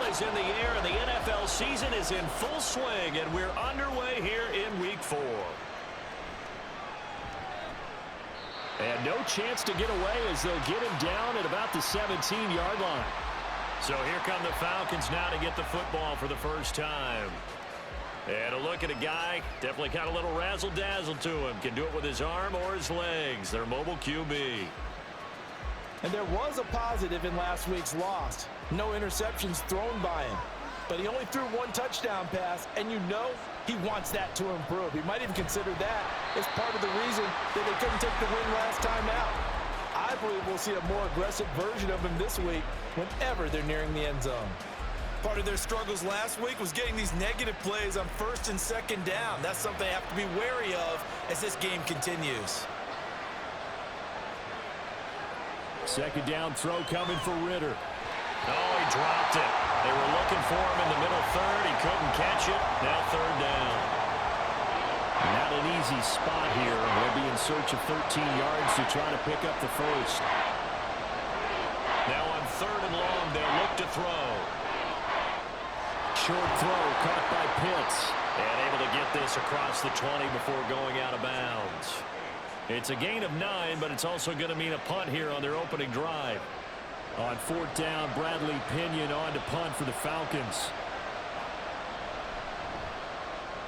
is in the air, and the NFL season is in full swing, and we're underway here in Week 4. And no chance to get away as they'll get him down at about the 17-yard line. So here come the Falcons now to get the football for the first time. And a look at a guy, definitely got a little razzle-dazzle to him. Can do it with his arm or his legs. Their mobile QB. And there was a positive in last week's loss. No interceptions thrown by him. But he only threw one touchdown pass, and you know he wants that to improve. He might even consider that as part of the reason that they couldn't take the win last time out. I believe we'll see a more aggressive version of him this week whenever they're nearing the end zone. Part of their struggles last week was getting these negative plays on first and second down. That's something they have to be wary of as this game continues. Second down throw coming for Ritter. Oh, he dropped it. They were looking for him in the middle third. He couldn't catch it. Now third down. Not an easy spot here. They'll be in search of 13 yards to try to pick up the first. Now on third and long, they'll look to throw. Short throw caught by Pitts. And able to get this across the 20 before going out of bounds. It's a gain of 9, but it's also going to mean a punt here on their opening drive. On fourth down, Bradley Pinion on to punt for the Falcons.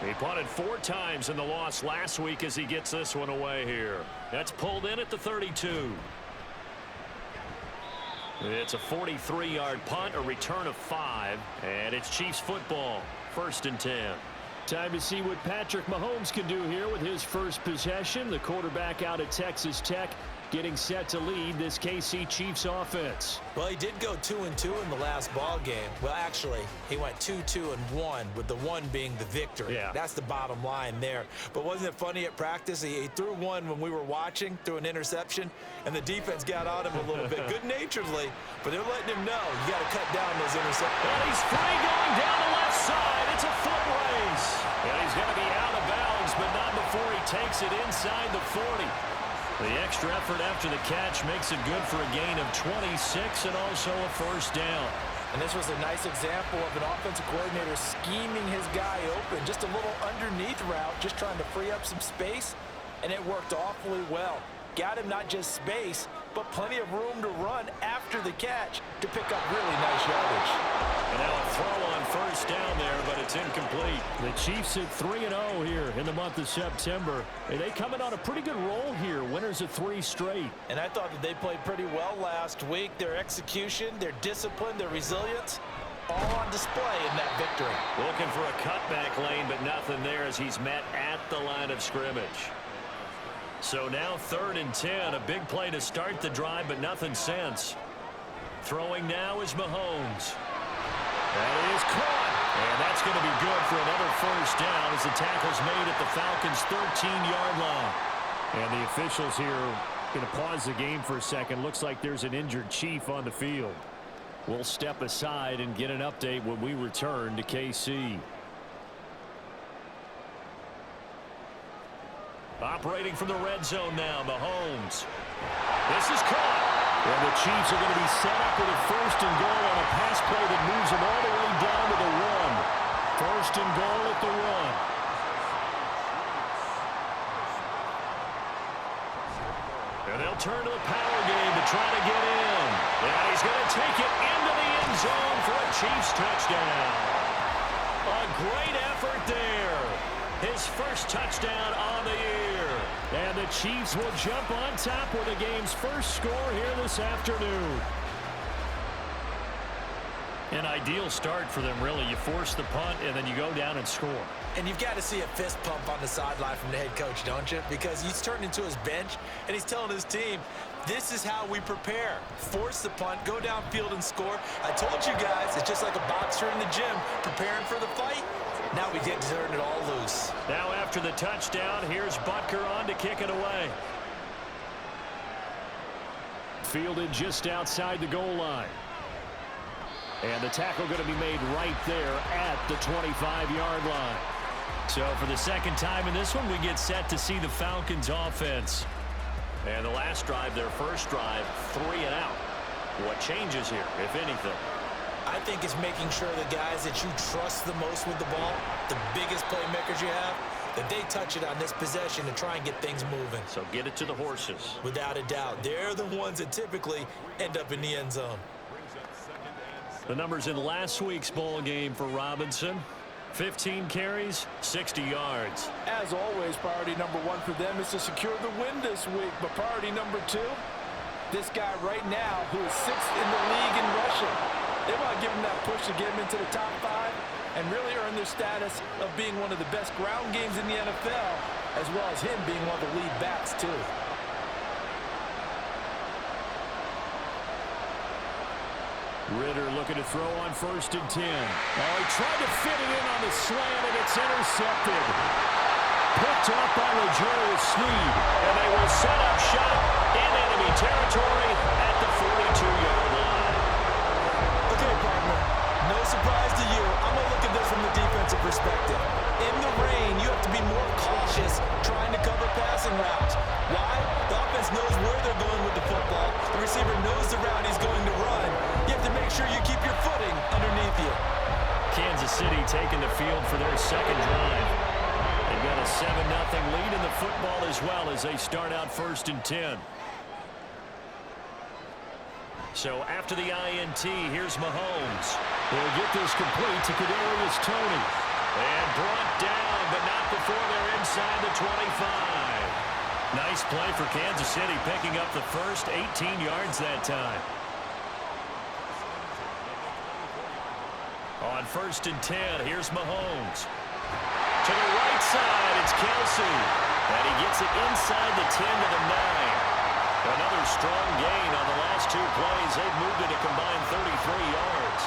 He punted 4 times in the loss last week as he gets this one away here. That's pulled in at the 32. It's a 43-yard punt, a return of 5, and it's Chiefs football, 1st and 10. Time to see what Patrick Mahomes can do here with his first possession. The quarterback out of Texas Tech getting set to lead this KC Chiefs offense. Well, he did go 2-2 in the last ball game. Well, actually, he went 2-2-1, with the 1 being the victory. Yeah. That's the bottom line there. But wasn't it funny at practice? He threw one when we were watching, threw an interception, and the defense got on him a little bit, good-naturedly, but they're letting him know you got to cut down those interceptions. And he's free going down the left side. It's a foot race. And he's going to be out of bounds, but not before he takes it inside the 40. The extra effort after the catch makes it good for a gain of 26 and also a first down. And this was a nice example of an offensive coordinator scheming his guy open. Just a little underneath route, just trying to free up some space, and it worked awfully well. Got him not just space, but plenty of room to run after the catch to pick up really nice yardage. And now a throw on first down there, but it's incomplete. The Chiefs at 3-0 here in the month of September. And they coming on a pretty good roll here. Winners of 3 straight. And I thought that they played pretty well last week. Their execution, their discipline, their resilience, all on display in that victory. Looking for a cutback lane, but nothing there as he's met at the line of scrimmage. So now 3rd and 10. A big play to start the drive, but nothing since. Throwing now is Mahomes. That is caught. And that's going to be good for another first down as the tackle's made at the Falcons' 13-yard line. And the officials here going to pause the game for a second. Looks like there's an injured Chief on the field. We'll step aside and get an update when we return to KC. Operating from the red zone now, Mahomes. This is caught. And the Chiefs are going to be set up with a 1st and goal on a pass play that moves them all the way down to the 1. 1st and goal at the 1. And they'll turn to the power game to try to get in. And he's going to take it into the end zone for a Chiefs touchdown. A great effort there. His first touchdown on the year. And the Chiefs will jump on top with the game's first score here this afternoon. An ideal start for them, really. You force the punt, and then you go down and score. And you've got to see a fist pump on the sideline from the head coach, don't you? Because he's turned into his bench, and he's telling his team, this is how we prepare. Force the punt, go downfield and score. I told you guys, it's just like a boxer in the gym preparing for the fight. Now we get to turn it all loose. Now after the touchdown, here's Butker on to kick it away. Fielded just outside the goal line. And the tackle going to be made right there at the 25-yard line. So for the second time in this one, we get set to see the Falcons offense. And the last drive, their first drive, 3 and out. What changes here, if anything? I think it's making sure the guys that you trust the most with the ball, the biggest playmakers you have, that they touch it on this possession to try and get things moving. So get it to the horses. Without a doubt. They're the ones that typically end up in the end zone. The numbers in last week's bowl game for Robinson: 15 carries, 60 yards. As always, priority number one for them is to secure the win this week. But priority number two, this guy right now who is 6th in the league in rushing. They want to give him that push to get him into the top 5 and really earn their status of being one of the best ground games in the NFL, as well as him being one of the lead backs too. Ritter looking to throw on 1st and 10. Oh, he tried to fit it in on the slant, and it's intercepted. Picked up by L'Jarius Sneed, and they will set up shop in enemy territory at the 42-yard line. Okay, partner, no surprise to you. I'm going to look at this from the defensive perspective. In the rain, you have to be more cautious trying to cover passing routes. Why? The offense knows where they're going with the football. The receiver knows the route he's going to run. You have to make sure you keep your footing underneath you. Kansas City taking the field for their second drive. They've got a 7-0 lead in the football as well as they start out 1st and 10. So after the INT, here's Mahomes. They'll get this complete to Kadarius Toney. And brought down, but not before they're inside the 25. Nice play for Kansas City, picking up the first 18 yards that time. On 1st and 10, here's Mahomes. To the right side, it's Kelsey. And he gets it inside the 10 to the 9. Another strong gain on the last 2 plays. They've moved it a combined 33 yards.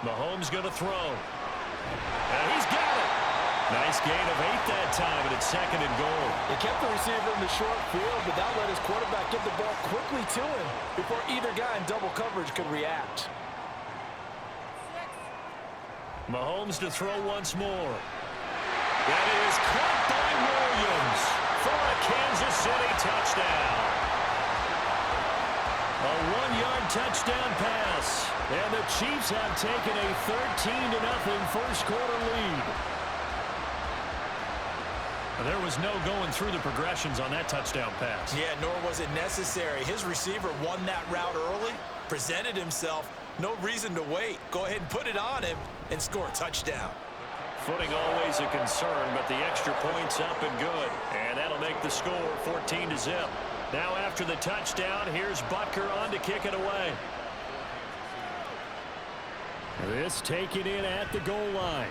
Mahomes going to throw. And he's got it. Nice gain of 8 that time, and it's 2nd and goal. They kept the receiver in the short field, but that let his quarterback get the ball quickly to him before either guy in double coverage could react. Mahomes to throw once more. That is caught by Williams for a Kansas City touchdown. A 1-yard touchdown pass. And the Chiefs have taken a 13-0 first-quarter lead. There was no going through the progressions on that touchdown pass. Yeah, nor was it necessary. His receiver won that route early, presented himself. No reason to wait. Go ahead and put it on him and score a touchdown. Footing always a concern, but the extra point's up and good. And that'll make the score 14-0. Now after the touchdown, here's Butker on to kick it away. This taken in at the goal line.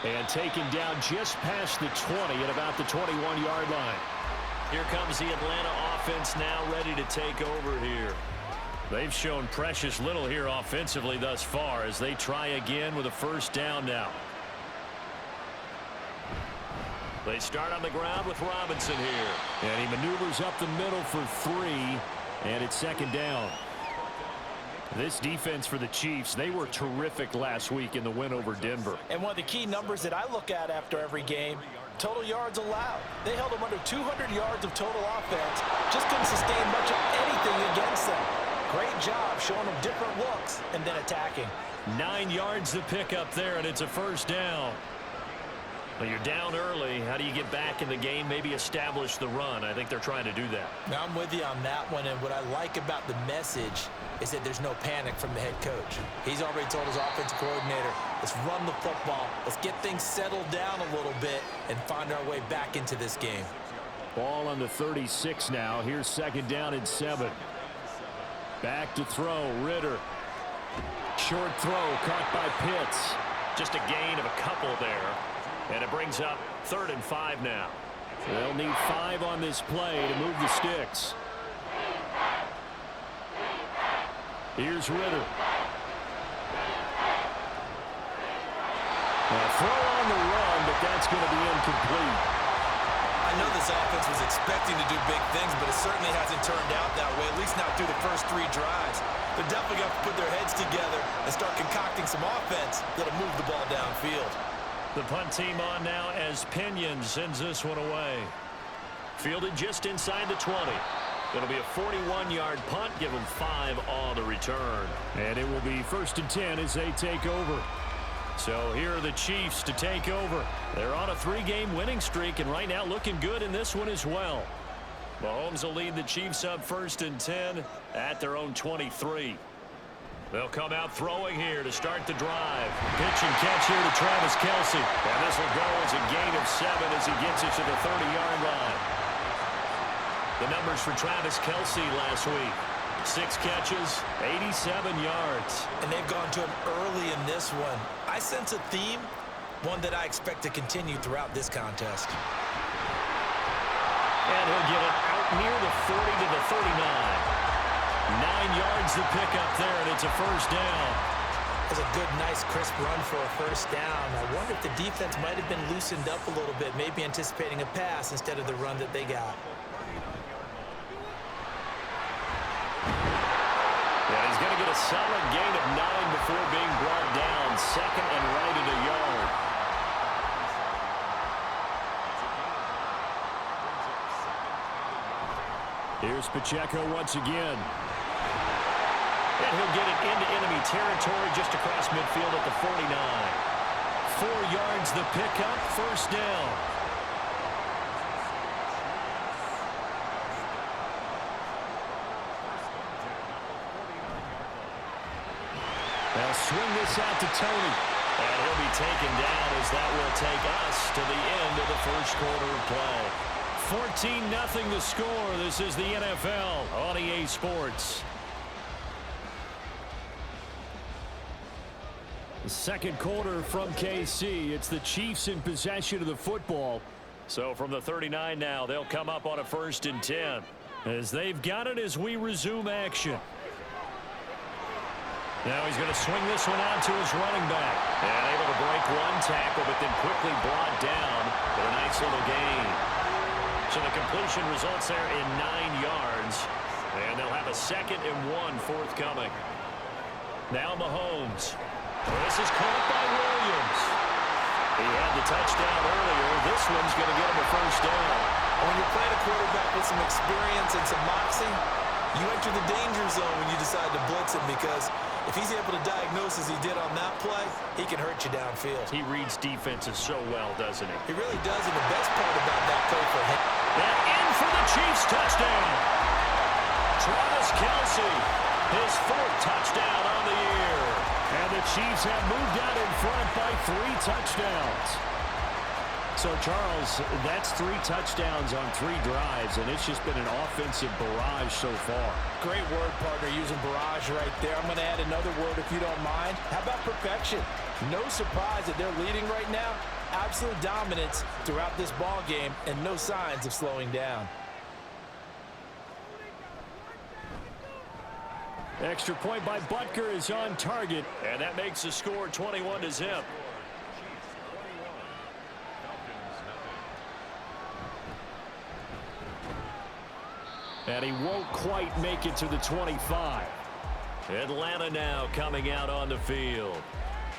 And taken down just past the 20 at about the 21-yard line. Here comes the Atlanta offense now ready to take over here. They've shown precious little here offensively thus far as they try again with a 1st down now. They start on the ground with Robinson here. And he maneuvers up the middle for 3. And it's 2nd down. This defense for the Chiefs, they were terrific last week in the win over Denver. And one of the key numbers that I look at after every game, total yards allowed. They held them under 200 yards of total offense. Just couldn't sustain much of anything against them. Great job showing them different looks and then attacking. 9 yards to pick up there, and it's a 1st down. Well, you're down early. How do you get back in the game, maybe establish the run? I think they're trying to do that. Now, I'm with you on that one, and what I like about the message is that there's no panic from the head coach. He's already told his offensive coordinator, let's run the football, let's get things settled down a little bit and find our way back into this game. Ball on the 36 now. Here's 2nd down and 7. Back to throw, Ritter. Short throw caught by Pitts. Just a gain of a couple there. And it brings up 3rd and 5 now. They'll need 5 on this play to move the sticks. Here's Ritter. A throw on the run, but that's going to be incomplete. I know this offense was expecting to do big things, but it certainly hasn't turned out that way, at least not through the first 3 drives. They're definitely going to put their heads together and start concocting some offense that'll move the ball downfield. The punt team on now as Pinion sends this one away. Fielded just inside the 20. It'll be a 41-yard punt. Give them 5 on the return. And it will be 1st and 10 as they take over. So here are the Chiefs to take over. They're on a 3-game winning streak, and right now looking good in this one as well. Mahomes will lead the Chiefs up 1st and 10 at their own 23. They'll come out throwing here to start the drive. Pitch and catch here to Travis Kelce. And this will go as a gain of 7 as he gets it to the 30-yard line. The numbers for Travis Kelce last week. 6 catches, 87 yards. And they've gone to him early in this one. I sense a theme, one that I expect to continue throughout this contest. And he'll get it out near the 40 to the 39. 9 yards to pick up there, and it's a 1st down. That's a good, nice, crisp run for a 1st down. I wonder if the defense might have been loosened up a little bit, maybe anticipating a pass instead of the run that they got. And he's going to get a solid gain of 9 before being brought down. 2nd and right at a yard. Here's Pacheco once again. And he'll get it into enemy territory just across midfield at the 49. 4 yards the pickup, 1st down. They'll swing this out to Tony. And he'll be taken down as that will take us to the end of the 1st quarter of play. 14-0 the score. This is the NFL on EA Sports. The 2nd quarter from KC. It's the Chiefs in possession of the football. So from the 39 now, they'll come up on a 1st and 10. As they've got it as we resume action. Now he's going to swing this one out to his running back. And able to break one tackle, but then quickly brought down for a nice little gain. So the completion results there in 9 yards. And they'll have a 2nd and 1 forthcoming. Now Mahomes. This is caught by Williams. He had the touchdown earlier. This one's going to get him a 1st down. When you're playing a quarterback with some experience and some moxie, you enter the danger zone when you decide to blitz him, because if he's able to diagnose as he did on that play, he can hurt you downfield. He reads defenses so well, doesn't he? He really does, and the best part about that play for him. And in for the Chiefs touchdown. Travis Kelce, his 4th touchdown on the year. And the Chiefs have moved out in front by 3 touchdowns. So, Charles, that's 3 touchdowns on 3 drives, and it's just been an offensive barrage so far. Great word, partner, using barrage right there. I'm going to add another word if you don't mind. How about perfection? No surprise that they're leading right now. Absolute dominance throughout this ball game, and no signs of slowing down. Extra point by Butker is on target. And that makes the score 21-0. And he won't quite make it to the 25. Atlanta now coming out on the field.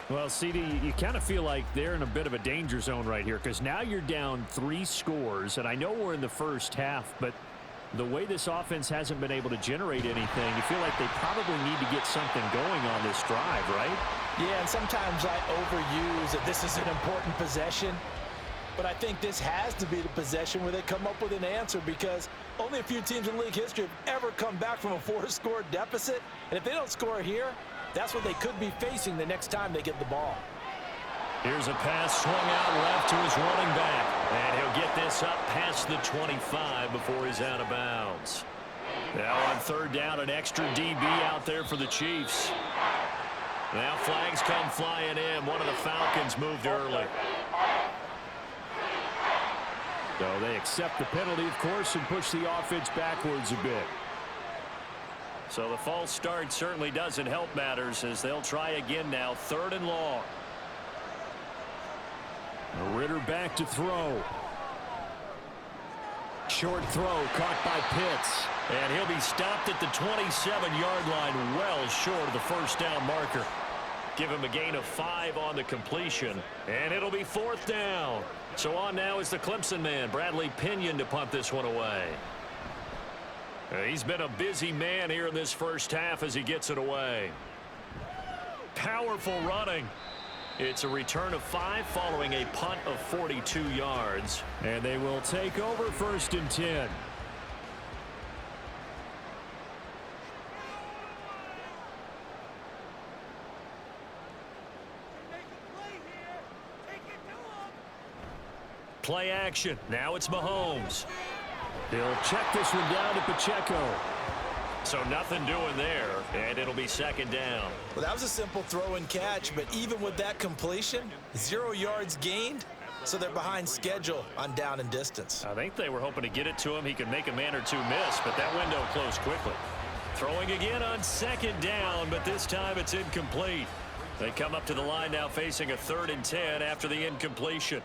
Well, CD, you kind of feel like they're in a bit of a danger zone right here, because now you're down 3 scores, and I know we're in the 1st half, but the way this offense hasn't been able to generate anything, you feel like they probably need to get something going on this drive, right? Yeah, and sometimes I overuse that this is an important possession, but I think this has to be the possession where they come up with an answer, because only a few teams in league history have ever come back from a 4-score deficit, and if they don't score here, that's what they could be facing the next time they get the ball. Here's a pass swung out left to his running back. And he'll get this up past the 25 before he's out of bounds. Now on 3rd down, an extra DB out there for the Chiefs. Now flags come flying in. One of the Falcons moved early. So they accept the penalty, of course, and push the offense backwards a bit. So the false start certainly doesn't help matters, as they'll try again now. 3rd and long. Ritter back to throw. Short throw caught by Pitts. And he'll be stopped at the 27-yard line, well short of the 1st down marker. Give him a gain of 5 on the completion, and it'll be 4th down. So on now is the Clemson man, Bradley Pinion, to punt this one away. He's been a busy man here in this first half as he gets it away. Powerful running. It's a return of 5 following a punt of 42 yards. And they will take over 1st and 10. Play action. Now it's Mahomes. He'll check this one down to Pacheco. So nothing doing there, and it'll be 2nd down. Well, that was a simple throw and catch, but even with that completion, 0 yards gained, so they're behind schedule on down and distance. I think they were hoping to get it to him. He could make a man or two miss, but that window closed quickly. Throwing again on 2nd down, but this time it's incomplete. They come up to the line now facing a 3rd and 10 after the incompletion.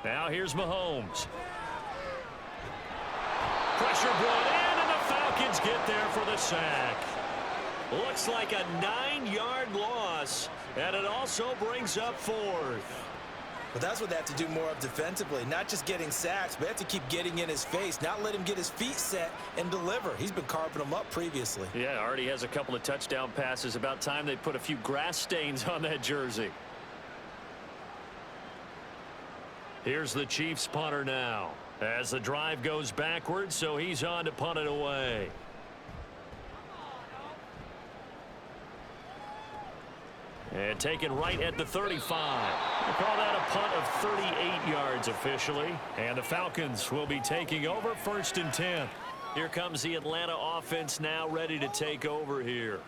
Now here's Mahomes. Pressure brought in, and the Falcons get there for the sack. Looks like a 9-yard loss, and it also brings up 4th. But that's what they have to do more of defensively, not just getting sacks, but they have to keep getting in his face, not let him get his feet set and deliver. He's been carving them up previously. Yeah, already has a couple of touchdown passes. About time they put a few grass stains on that jersey. Here's the Chiefs punter now as the drive goes backwards, so he's on to punt it away. And taken right at the 35. We'll call that a punt of 38 yards officially. And the Falcons will be taking over 1st and 10. Here comes the Atlanta offense now ready to take over here.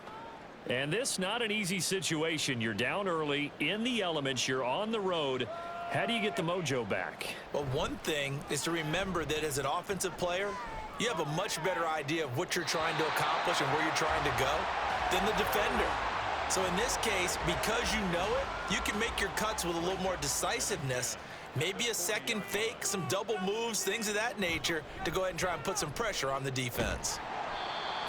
And this not an easy situation. You're down early in the elements. You're on the road. How do you get the mojo back? Well, one thing is to remember that as an offensive player, you have a much better idea of what you're trying to accomplish and where you're trying to go than the defender. So in this case, because you know it, you can make your cuts with a little more decisiveness, maybe a second fake, some double moves, things of that nature, to go ahead and try and put some pressure on the defense.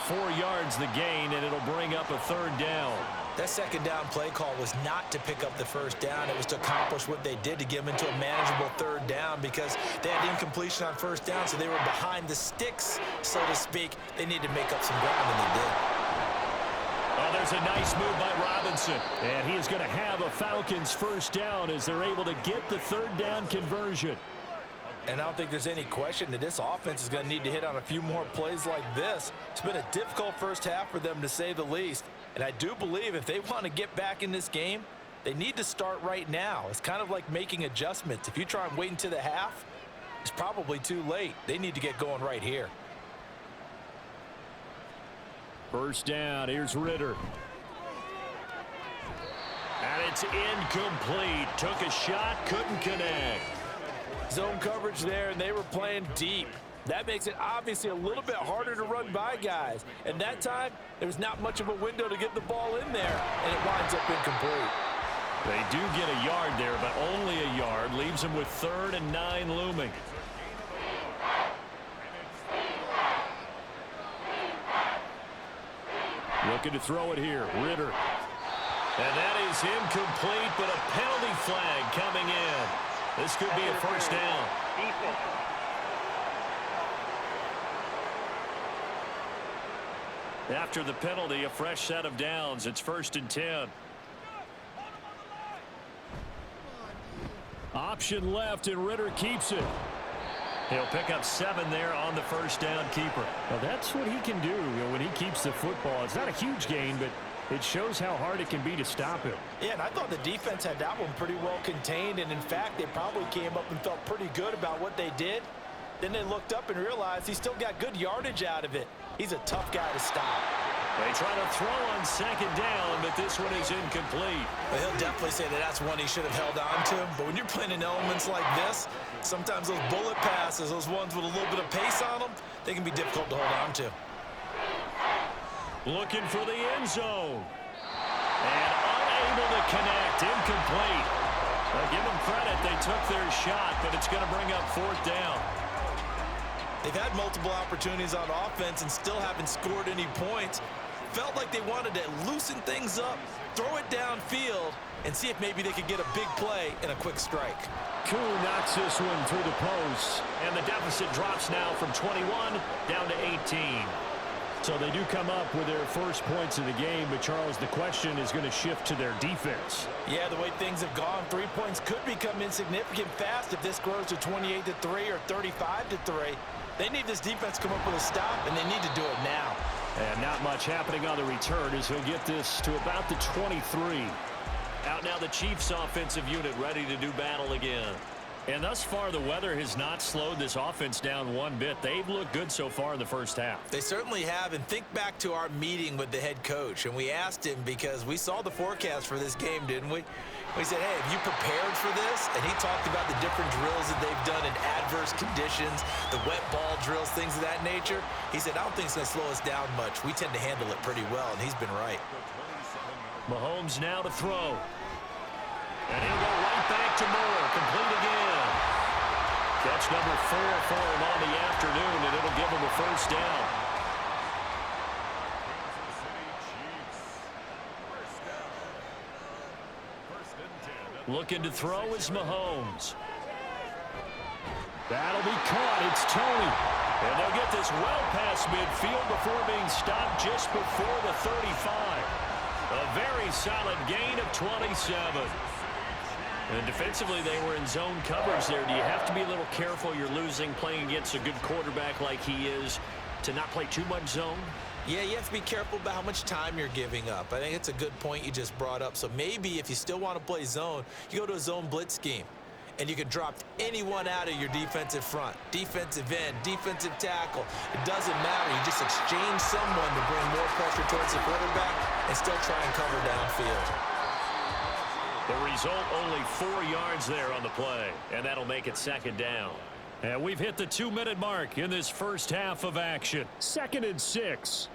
4 yards the gain, and it'll bring up a 3rd down. That 2nd down play call was not to pick up the 1st down. It was to accomplish what they did, to get them into a manageable 3rd down, because they had incompletion on 1st down, so they were behind the sticks, so to speak. They needed to make up some ground, and they did. Oh, there's a nice move by Robinson. And he is going to have a Falcons 1st down as they're able to get the 3rd down conversion. And I don't think there's any question that this offense is going to need to hit on a few more plays like this. It's been a difficult first half for them, to say the least. And I do believe if they want to get back in this game, they need to start right now. It's kind of like making adjustments. If you try and wait until the half, it's probably too late. They need to get going right here. 1st down. Here's Ritter. And it's incomplete. Took a shot, couldn't connect. Zone coverage there, and they were playing deep. That makes it obviously a little bit harder to run by guys. And that time, there was not much of a window to get the ball in there, and it winds up incomplete. They do get a yard there, but only a yard. Leaves them with 3rd and 9 looming. Looking to throw it here. Ritter. And that is incomplete, but a penalty flag coming in. This could be a 1st down. After the penalty, a fresh set of downs. It's 1st and 10. Option left, and Ritter keeps it. He'll pick up 7 there on the 1st down keeper. Well, that's what he can do when he keeps the football. It's not a huge gain, but it shows how hard it can be to stop him. Yeah, and I thought the defense had that one pretty well contained, and in fact, they probably came up and felt pretty good about what they did. Then they looked up and realized he still got good yardage out of it. He's a tough guy to stop. They try to throw on 2nd down, but this one is incomplete. Well, he'll definitely say that that's one he should have held on to. But when you're playing in elements like this, sometimes those bullet passes, those ones with a little bit of pace on them, they can be difficult to hold on to. Looking for the end zone. And unable to connect. Incomplete. Well, give them credit. They took their shot, but it's going to bring up 4th down. They've had multiple opportunities on offense and still haven't scored any points. felt like they wanted to loosen things up, throw it downfield, and see if maybe they could get a big play and a quick strike. Koo knocks this one through the post. And the deficit drops now from 21 down to 18. So they do come up with their first points of the game, but Charles, the question is going to shift to their defense. Yeah, the way things have gone, 3 points could become insignificant fast if this grows to 28-3 or 35-3. They need this defense to come up with a stop, and they need to do it now. And not much happening on the return as he'll get this to about the 23. Out now the Chiefs offensive unit ready to do battle again. And thus far, the weather has not slowed this offense down one bit. They've looked good so far in the first half. They certainly have, and think back to our meeting with the head coach, and we asked him because we saw the forecast for this game, didn't we? We said, hey, have you prepared for this? And he talked about the different drills that they've done in adverse conditions, the wet ball drills, things of that nature. He said, I don't think it's going to slow us down much. We tend to handle it pretty well, and he's been right. Mahomes now to throw. And he'll go right back to Moore. Complete again. Catch number 4 for him on the afternoon, and it'll give him a first down. Looking to throw is Mahomes. That'll be caught. It's Tony. And they'll get this well past midfield before being stopped just before the 35. A very solid gain of 27. And defensively, they were in zone coverage there. Do you have to be a little careful? You're losing playing against a good quarterback like he is to not play too much zone? Yeah, you have to be careful about how much time you're giving up. I think it's a good point you just brought up. So maybe if you still want to play zone, you go to a zone blitz scheme. And you can drop anyone out of your defensive front. Defensive end, defensive tackle. It doesn't matter. You just exchange someone to bring more pressure towards the quarterback and still try and cover downfield. The result, only 4 yards there on the play, and that'll make it second down. And we've hit the 2-minute mark in this first half of action. 2nd and 6.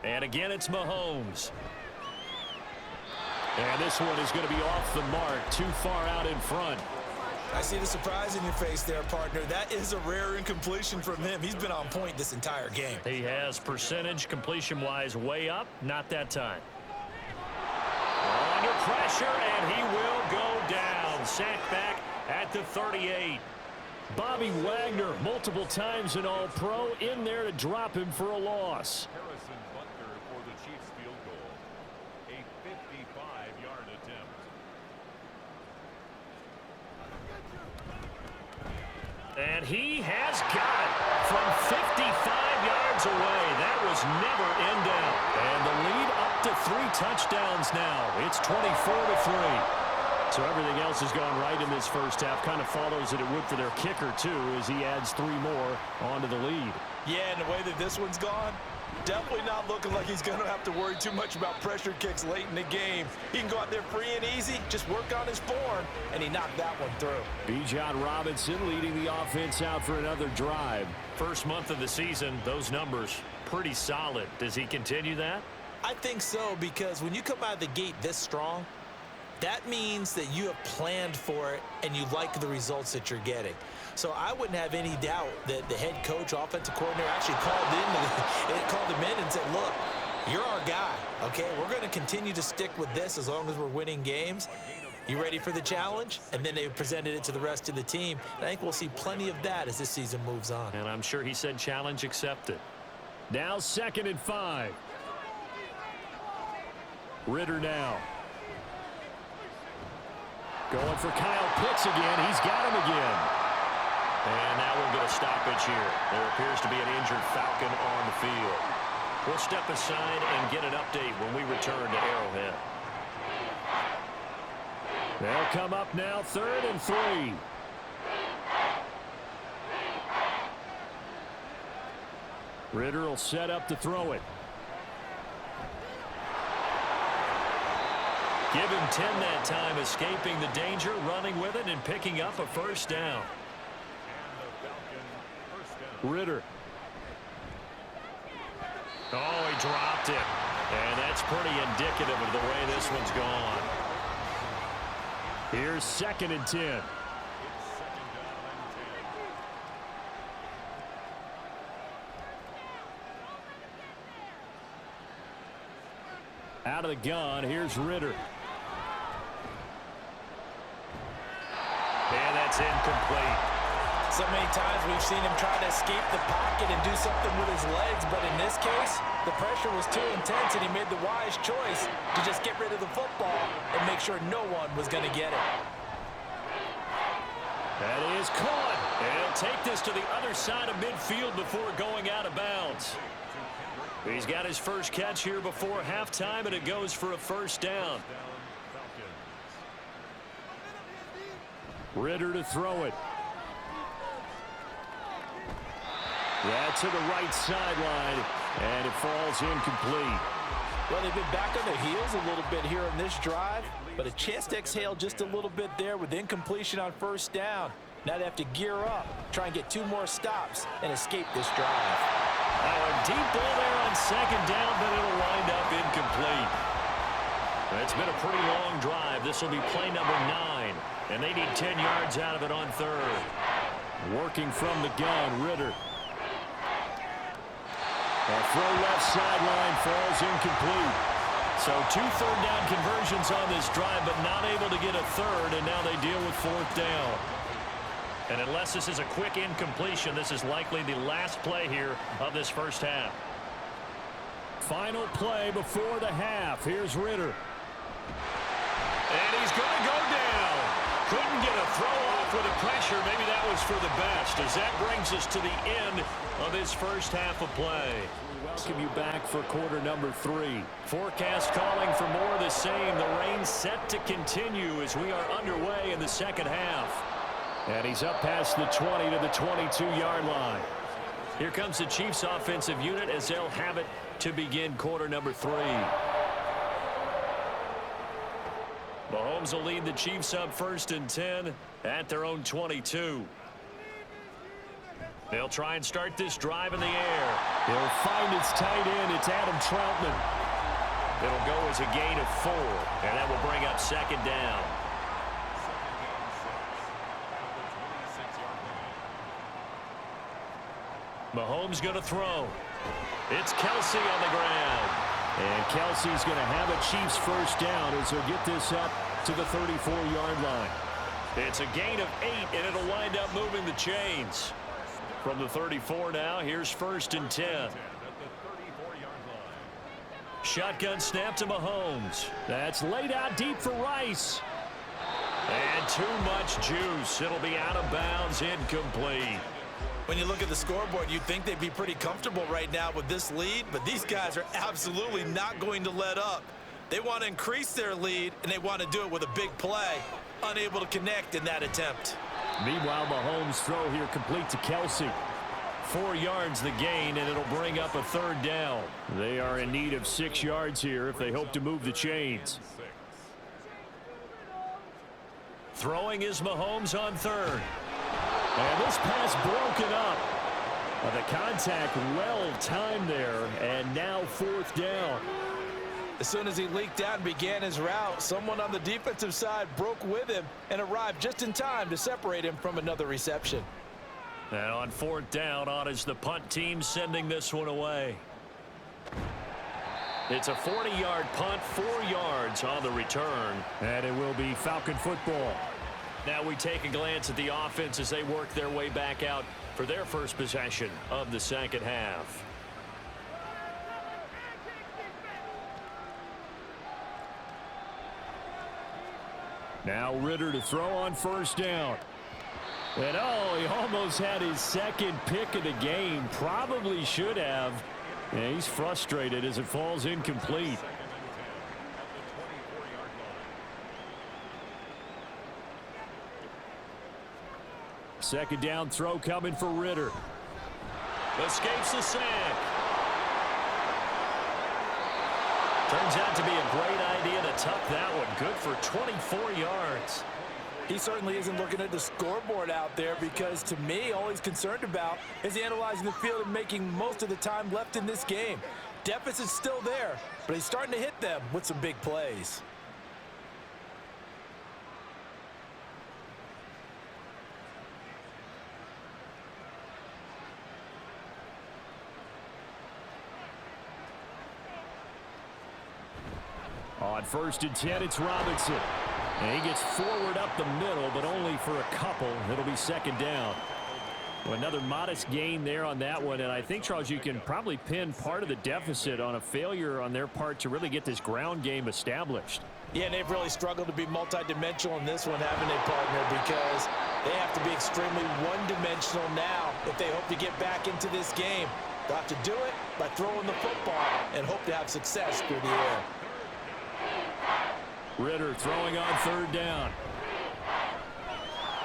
And again, it's Mahomes. And this one is going to be off the mark, too far out in front. I see the surprise in your face there, partner. That is a rare incompletion from him. He's been on point this entire game. He has percentage completion-wise way up. Not that time. Under pressure, and he will go down. Sacked back at the 38. Bobby Wagner, multiple times an All-Pro, in there to drop him for a loss. For the Chiefs field goal, a 55-yard attempt. And he has got it from 55 yards away. That was never in doubt. And the lead up to 3 touchdowns now. It's 24-3. So everything else has gone right in this first half. Kind of follows that it would for their kicker, too, as he adds 3 more onto the lead. Yeah, and the way that this one's gone, definitely not looking like he's going to have to worry too much about pressure kicks late in the game. He can go out there free and easy, just work on his form, and he knocked that one through. Bijan Robinson leading the offense out for another drive. First month of the season, those numbers pretty solid. Does he continue that? I think so, because when you come out of the gate this strong, that means that you have planned for it and you like the results that you're getting. So I wouldn't have any doubt that the head coach, offensive coordinator actually called him in and said, look, you're our guy, okay? We're going to continue to stick with this as long as we're winning games. You ready for the challenge? And then they presented it to the rest of the team. And I think we'll see plenty of that as this season moves on. And I'm sure he said challenge accepted. Now 2nd and 5. Ritter now. Going for Kyle Pitts again. He's got him again. And now we'll get a stoppage here. There appears to be an injured Falcon on the field. We'll step aside and get an update when we return to Arrowhead. They'll come up now 3rd and 3. Ritter will set up to throw it. Give him 10 that time, escaping the danger, running with it, and picking up a first down. Ritter. Oh, he dropped it. And that's pretty indicative of the way this one's gone. Here's 2nd and 10. Out of the gun, here's Ritter. And that's incomplete. So many times we've seen him try to escape the pocket and do something with his legs, but in this case, the pressure was too intense and he made the wise choice to just get rid of the football and make sure no one was going to get it. That is caught. And he'll take this to the other side of midfield before going out of bounds. He's got his first catch here before halftime, and it goes for a first down. Ritter to throw it. That's to the right sideline, and it falls incomplete. Well, they've been back on their heels a little bit here on this drive, but a chance to exhale just a little bit there with incompletion on first down. Now they have to gear up, try and get 2 more stops, and escape this drive. Oh, a deep ball there on 2nd down, but it'll wind up incomplete. It's been a pretty long drive. This will be play number 9, and they need 10 yards out of it on 3rd. Working from the gun, Ritter. A throw left sideline falls incomplete. So 2 third-down conversions on this drive, but not able to get a 3rd, and now they deal with 4th down. And unless this is a quick incompletion, this is likely the last play here of this first half. Final play before the half. Here's Ritter. And he's going to go down. Couldn't get a throw off with the pressure. Maybe that was for the best, as that brings us to the end of this first half of play. We welcome you back for quarter number 3. Forecast calling for more of the same. The rain set to continue as we are underway in the second half. And he's up past the 20 to the 22-yard line. Here comes the Chiefs offensive unit as they'll have it to begin quarter number 3. Mahomes will lead the Chiefs up 1st and 10 at their own 22. They'll try and start this drive in the air. He'll find its tight end. It's Adam Troutman. It'll go as a gain of 4, and that will bring up 2nd down. Mahomes going to throw. It's Kelsey on the ground. And Kelsey's going to have a Chiefs first down as he'll get this up to the 34-yard line. It's a gain of 8, and it'll wind up moving the chains. From the 34 now, here's 1st and 10. Shotgun snap to Mahomes. That's laid out deep for Rice. And too much juice. It'll be out of bounds, incomplete. When you look at the scoreboard, you'd think they'd be pretty comfortable right now with this lead, but these guys are absolutely not going to let up. They want to increase their lead, and they want to do it with a big play. Unable to connect in that attempt. Meanwhile, Mahomes' throw here complete to Kelsey. 4 yards the gain, and it'll bring up a 3rd down. They are in need of 6 yards here if they hope to move the chains. Throwing is Mahomes on 3rd. And this pass broken up. The contact well timed there, and now 4th down. As soon as he leaked out and began his route, someone on the defensive side broke with him and arrived just in time to separate him from another reception. And on 4th down, on is the punt team sending this one away. It's a 40-yard punt, 4 yards on the return. And it will be Falcon football. Now we take a glance at the offense as they work their way back out for their first possession of the second half. Now Ritter to throw on 1st down. And he almost had his 2nd pick of the game. Probably should have. And he's frustrated as it falls incomplete. Second down throw coming for Ritter. Escapes the sack. Turns out to be a great idea to tuck that one. Good for 24 yards. He certainly isn't looking at the scoreboard out there because, to me, all he's concerned about is analyzing the field and making most of the time left in this game. Deficit's still there, but he's starting to hit them with some big plays. On 1st and 10, it's Robinson. And he gets forward up the middle, but only for a couple. It'll be 2nd down. Well, another modest gain there on that one. And I think, Charles, you can probably pin part of the deficit on a failure on their part to really get this ground game established. Yeah, and they've really struggled to be multidimensional in this one, haven't they, partner? Because they have to be extremely one-dimensional now if they hope to get back into this game. They'll have to do it by throwing the football and hope to have success through the air. Ritter throwing on 3rd down.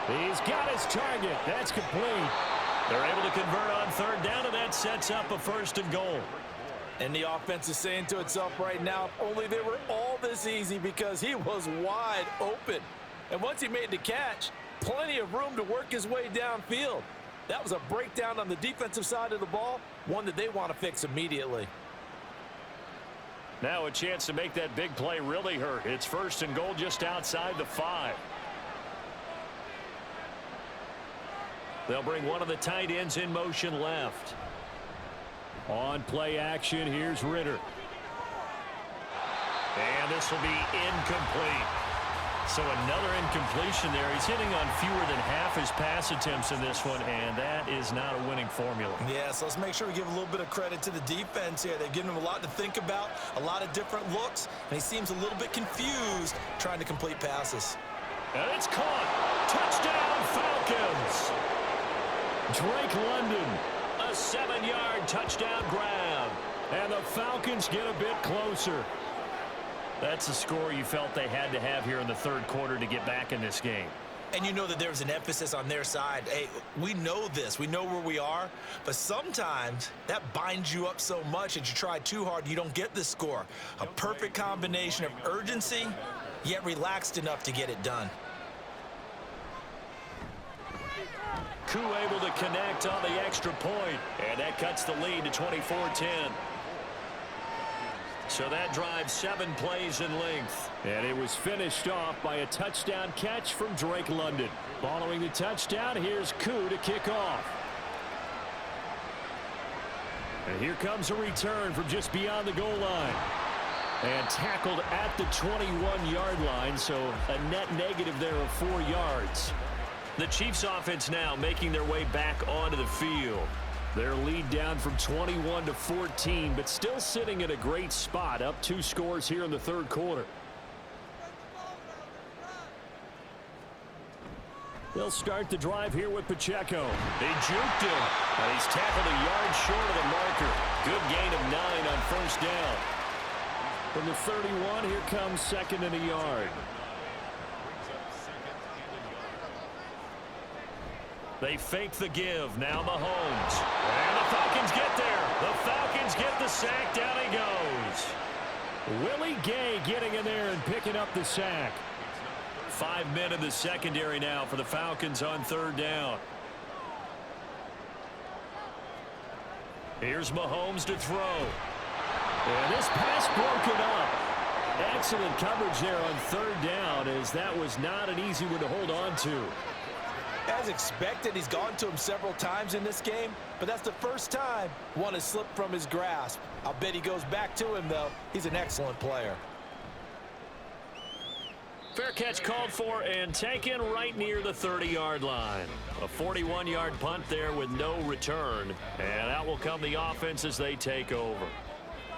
He's got his target. That's complete. They're able to convert on 3rd down, and that sets up a 1st and goal. And the offense is saying to itself right now, if only they were all this easy, because he was wide open. And once he made the catch, plenty of room to work his way downfield. That was a breakdown on the defensive side of the ball, one that they want to fix immediately. Now a chance to make that big play really hurt. It's 1st and goal just outside the 5. They'll bring one of the tight ends in motion left. On play action, here's Ritter. And this will be incomplete. So another incompletion there. He's hitting on fewer than half his pass attempts in this one, and that is not a winning formula. Yeah, so let's make sure we give a little bit of credit to the defense here. They've given him a lot to think about, a lot of different looks, and he seems a little bit confused trying to complete passes. And it's caught. Touchdown, Falcons. Drake London. A 7-yard touchdown grab. And the Falcons get a bit closer. That's the score you felt they had to have here in the 3rd quarter to get back in this game. And you know that there's an emphasis on their side. Hey, we know this. We know where we are. But sometimes that binds you up so much that you try too hard, you don't get the score. A perfect combination of urgency, yet relaxed enough to get it done. Koo able to connect on the extra point, and that cuts the lead to 24-10. So that drives 7 plays in length. And it was finished off by a touchdown catch from Drake London. Following the touchdown, here's Koo to kick off. And here comes a return from just beyond the goal line. And tackled at the 21-yard line, so a net negative there of 4 yards. The Chiefs offense now making their way back onto the field. Their lead down from 21 to 14, but still sitting at a great spot, up 2 scores here in the 3rd quarter. They'll start the drive here with Pacheco. They juked him, and he's tackled a yard short of the marker. Good gain of 9 on 1st down. From the 31, here comes 2nd and a yard. They fake the give. Now Mahomes. And the Falcons get there. The Falcons get the sack. Down he goes. Willie Gay getting in there and picking up the sack. 5 men in the secondary now for the Falcons on 3rd down. Here's Mahomes to throw. And this pass broken up. Excellent coverage there on 3rd down, as that was not an easy one to hold on to. As expected, he's gone to him several times in this game, but that's the first time one has slipped from his grasp. I'll bet he goes back to him, though. He's an excellent player. Fair catch called for and taken right near the 30-yard line. A 41-yard punt there with no return, and out will come the offense as they take over.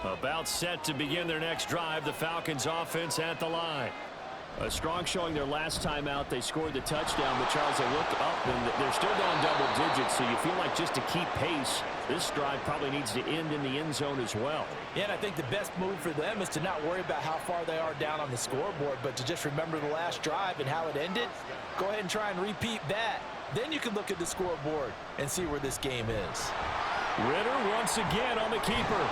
About set to begin their next drive, the Falcons offense at the line. A strong showing their last time out. They scored the touchdown, but Charles, they looked up and they're still down double digits, so you feel like just to keep pace, this drive probably needs to end in the end zone as well. Yeah, and I think the best move for them is to not worry about how far they are down on the scoreboard, but to just remember the last drive and how it ended. Go ahead and try and repeat that. Then you can look at the scoreboard and see where this game is. Ritter once again on the keeper.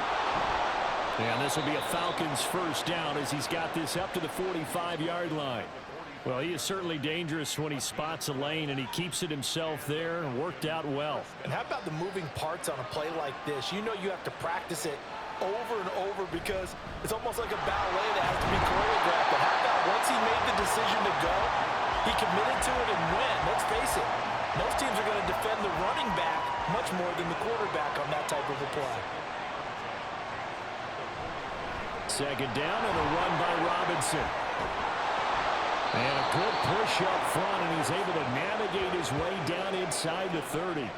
And this will be a Falcons 1st down as he's got this up to the 45-yard line. Well, he is certainly dangerous when he spots a lane, and he keeps it himself there and worked out well. And how about the moving parts on a play like this? You know you have to practice it over and over because it's almost like a ballet that has to be choreographed. But how about once he made the decision to go, he committed to it and went. Let's face it, most teams are going to defend the running back much more than the quarterback on that type of a play. Second down and a run by Robinson. And a good push up front, and he's able to navigate his way down inside the 30.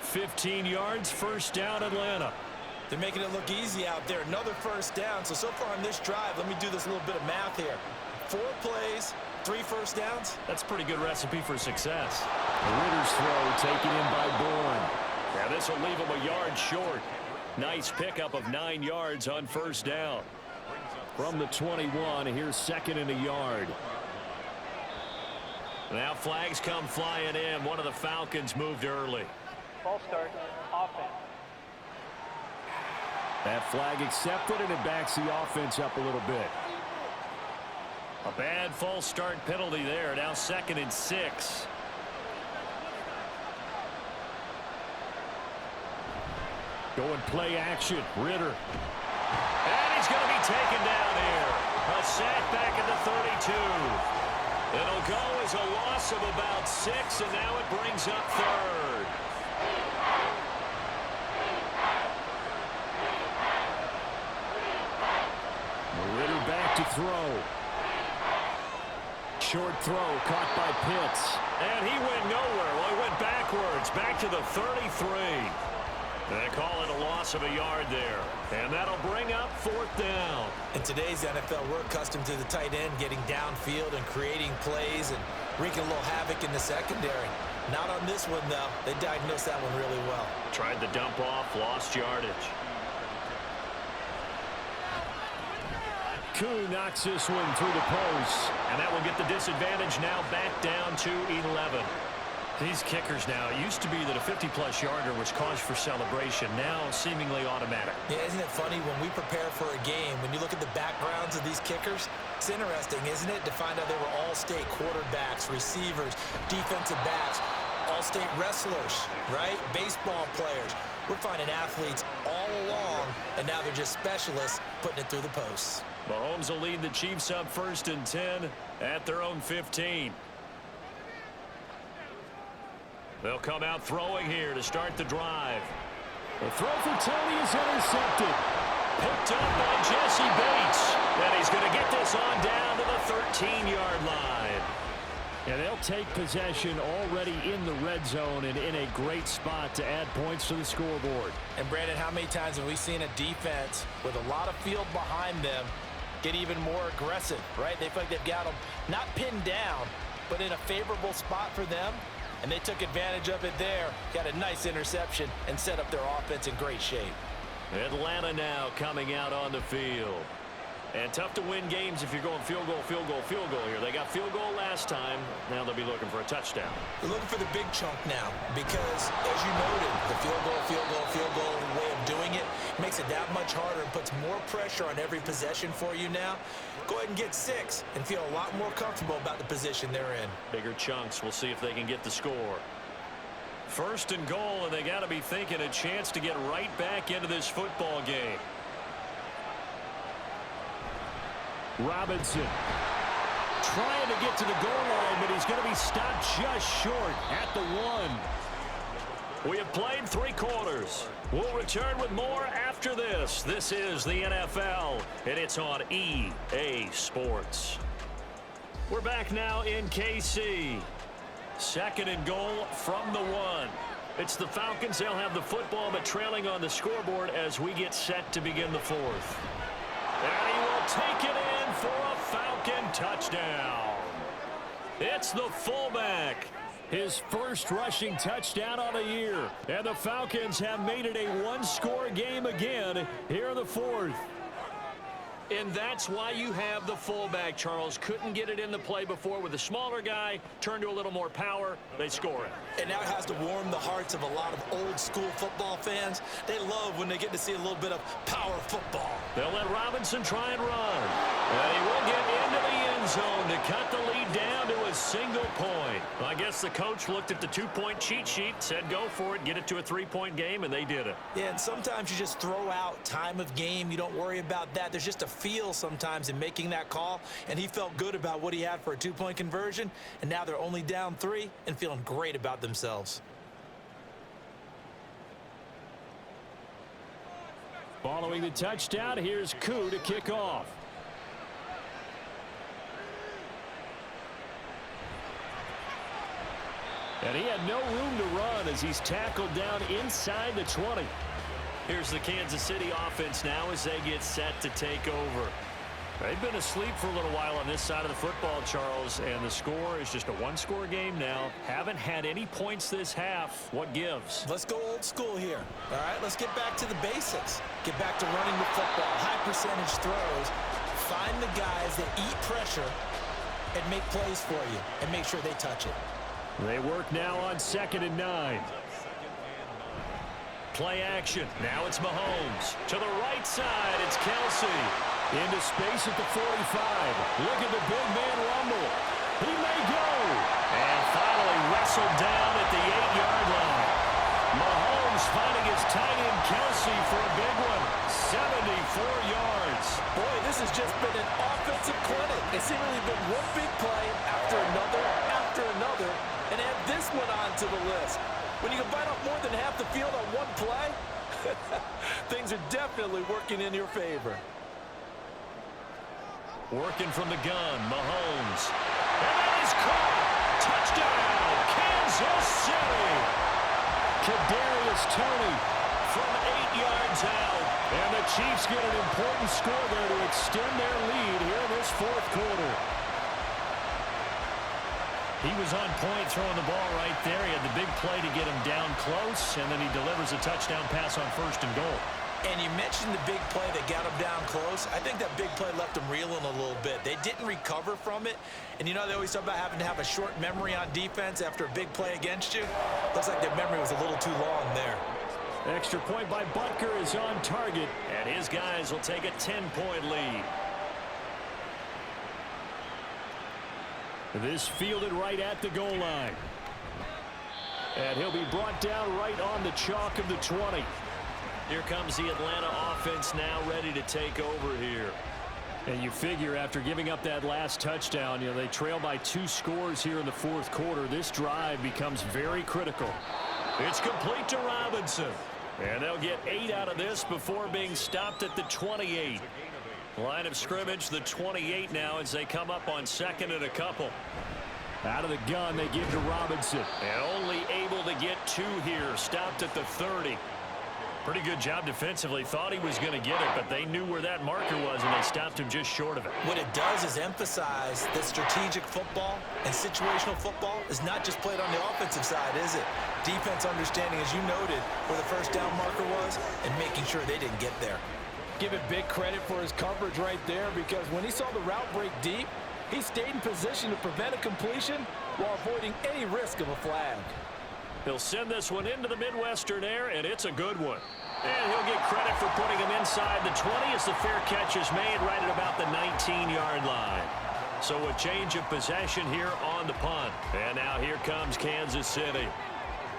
15 yards, first down, Atlanta. They're making it look easy out there. Another first down. So far on this drive, let me do this little bit of math here. 4 plays, 3 first downs. That's a pretty good recipe for success. Ritter's throw taken in by Bourne. Yeah, this will leave him a yard short. Nice pickup of 9 yards on first down. From the 21, here's second and a yard. Now flags come flying in. One of the Falcons moved early. False start, offense. That flag accepted, and it backs the offense up a little bit. A bad false start penalty there. Now second and 6. Going play action. Ritter. And he's going to be taken down here. A sack back at the 32. It'll go as a loss of about 6, and now it brings up third. Ritter back to throw. Short throw caught by Pitts. And he went nowhere. Well, he went backwards, back to the 33. They call it a loss of a yard there. And that'll bring up fourth down. In today's NFL, we're accustomed to the tight end getting downfield and creating plays and wreaking a little havoc in the secondary. Not on this one, though. They diagnosed that one really well. Tried the dump off, lost yardage. Koo knocks this one through the post. And that will get the disadvantage now back down to 11. These kickers now, it used to be that a 50-plus yarder was cause for celebration. Now seemingly automatic. Yeah, isn't it funny when we prepare for a game, when you look at the backgrounds of these kickers, it's interesting, isn't it, to find out they were all-state quarterbacks, receivers, defensive backs, all-state wrestlers, right? Baseball players. We're finding athletes all along, and now they're just specialists putting it through the posts. Mahomes will lead the Chiefs up first and 10 at their own 15. They'll come out throwing here to start the drive. The throw for Tony is intercepted. Picked up by Jesse Bates. And he's going to get this on down to the 13-yard line. And they'll take possession already in the red zone and in a great spot to add points to the scoreboard. And, Brandon, how many times have we seen a defense with a lot of field behind them get even more aggressive, right? They feel like they've got them not pinned down, but in a favorable spot for them. And they took advantage of it there. Got a nice interception and set up their offense in great shape. Atlanta now coming out on the field. And tough to win games if you're going field goal, field goal, field goal here. They got field goal last time. Now they'll be looking for a touchdown. They're looking for the big chunk now because, as you noted, the field goal way of doing it makes it that much harder and puts more pressure on every possession for you now. Go ahead and get 6 and feel a lot more comfortable about the position they're in. Bigger chunks. We'll see if they can get the score. First and goal, and they got to be thinking a chance to get right back into this football game. Robinson trying to get to the goal line, but he's going to be stopped just short at the 1. We have played 3 quarters. We'll return with more after this. This is the NFL, and it's on EA Sports. We're back now in KC. Second and goal from the 1. It's the Falcons. They'll have the football, but trailing on the scoreboard as we get set to begin the 4th. And he will take it in for a Falcon touchdown. It's the fullback. His first rushing touchdown on the year. And the Falcons have made it a one-score game again here in the 4th. And that's why you have the fullback, Charles. Couldn't get it in the play before with a smaller guy. Turned to a little more power. They score it. And now it has to warm the hearts of a lot of old-school football fans. They love when they get to see a little bit of power football. They'll let Robinson try and run. And he will get into the end zone to cut the lead down to a single point. Well, I guess the coach looked at the 2-point cheat sheet, said go for it, get it to a 3-point game, and they did it. Yeah, and sometimes you just throw out time of game. You don't worry about that. There's just a feel sometimes in making that call, and he felt good about what he had for a 2-point conversion, and now they're only down 3 and feeling great about themselves. Following the touchdown, here's Koo to kick off. And he had no room to run as he's tackled down inside the 20. Here's the Kansas City offense now as they get set to take over. They've been asleep for a little while on this side of the football, Charles, and the score is just a one-score game now. Haven't had any points this half. What gives? Let's go old school here. All right, let's get back to the basics. Get back to running the football, high percentage throws. Find the guys that eat pressure and make plays for you and make sure they touch it. They work now on 2nd and 9. Play action. Now it's Mahomes. To the right side, it's Kelsey. Into space at the 45. Look at the big man rumble. He may go. And finally wrestled down at the 8-yard line. Mahomes finding his tight end Kelsey for a big one. 74 yards. Boy, this has just been an offensive clinic. It's seemingly been one big play after another, and add this one on to the list. When you can bite off more than half the field on one play, things are definitely working in your favor. Working from the gun, Mahomes. And that is caught. Touchdown, Kansas City. Kadarius Toney From 8 yards out. And the Chiefs get an important score there to extend their lead here in this fourth quarter. He was on point throwing the ball right there. He had the big play to get him down close, and then he delivers a touchdown pass on 1st and goal. And you mentioned the big play that got him down close. I think that big play left him reeling a little bit. They didn't recover from it. And you know they always talk about having to have a short memory on defense after a big play against you. Looks like their memory was a little too long there. Extra point by Butker is on target. And his guys will take a 10-point lead. This fielded right at the goal line. And he'll be brought down right on the chalk of the 20. Here comes the Atlanta offense now ready to take over here. And you figure after giving up that last touchdown, you know, they trail by 2 scores here in the fourth quarter. This drive becomes very critical. It's complete to Robinson. And they'll get 8 out of this before being stopped at the 28. Line of scrimmage, the 28 now as they come up on 2nd and a couple. Out of the gun, they give to Robinson. And only able to get 2 here, stopped at the 30. Pretty good job defensively. Thought he was going to get it, but they knew where that marker was, and they stopped him just short of it. What it does is emphasize that strategic football and situational football is not just played on the offensive side, is it? Defense understanding, as you noted, where the first down marker was and making sure they didn't get there. Give it big credit for his coverage right there, because when he saw the route break deep, he stayed in position to prevent a completion while avoiding any risk of a flag. He'll send this one into the Midwestern air, and it's a good one. And he'll get credit for putting him inside the 20 as the fair catch is made right at about the 19-yard line. So a change of possession here on the punt. And now here comes Kansas City.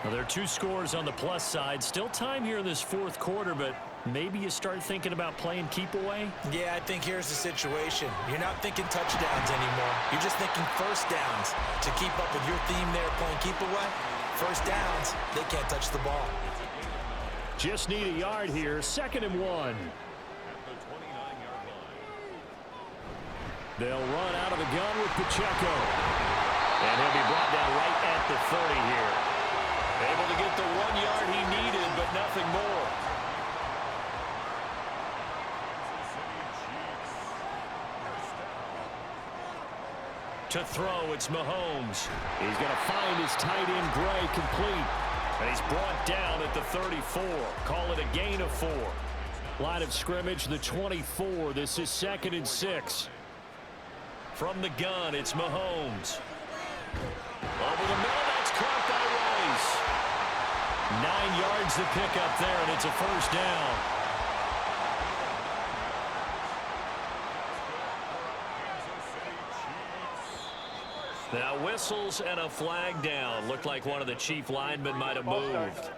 Well, there are 2 scores on the plus side. Still time here in this fourth quarter, but maybe you start thinking about playing keep away? Yeah, I think here's the situation. You're not thinking touchdowns anymore. You're just thinking first downs to keep up with your theme there playing keep away. First downs, they can't touch the ball. Just need a yard here. 2nd and 1. They'll run out of the gun with Pacheco. And he'll be brought down right at the 30 here. Able to get the 1 yard he needed, but nothing more. To throw, it's Mahomes. He's going to find his tight end Gray complete. And he's brought down at the 34. Call it a gain of 4. Line of scrimmage, the 24. This is 2nd and 6. From the gun, it's Mahomes. Over the middle, that's caught by Rice. 9 yards to pick up there, and it's a first down. Now whistles and a flag down. Looked like one of the Chief linemen might have moved.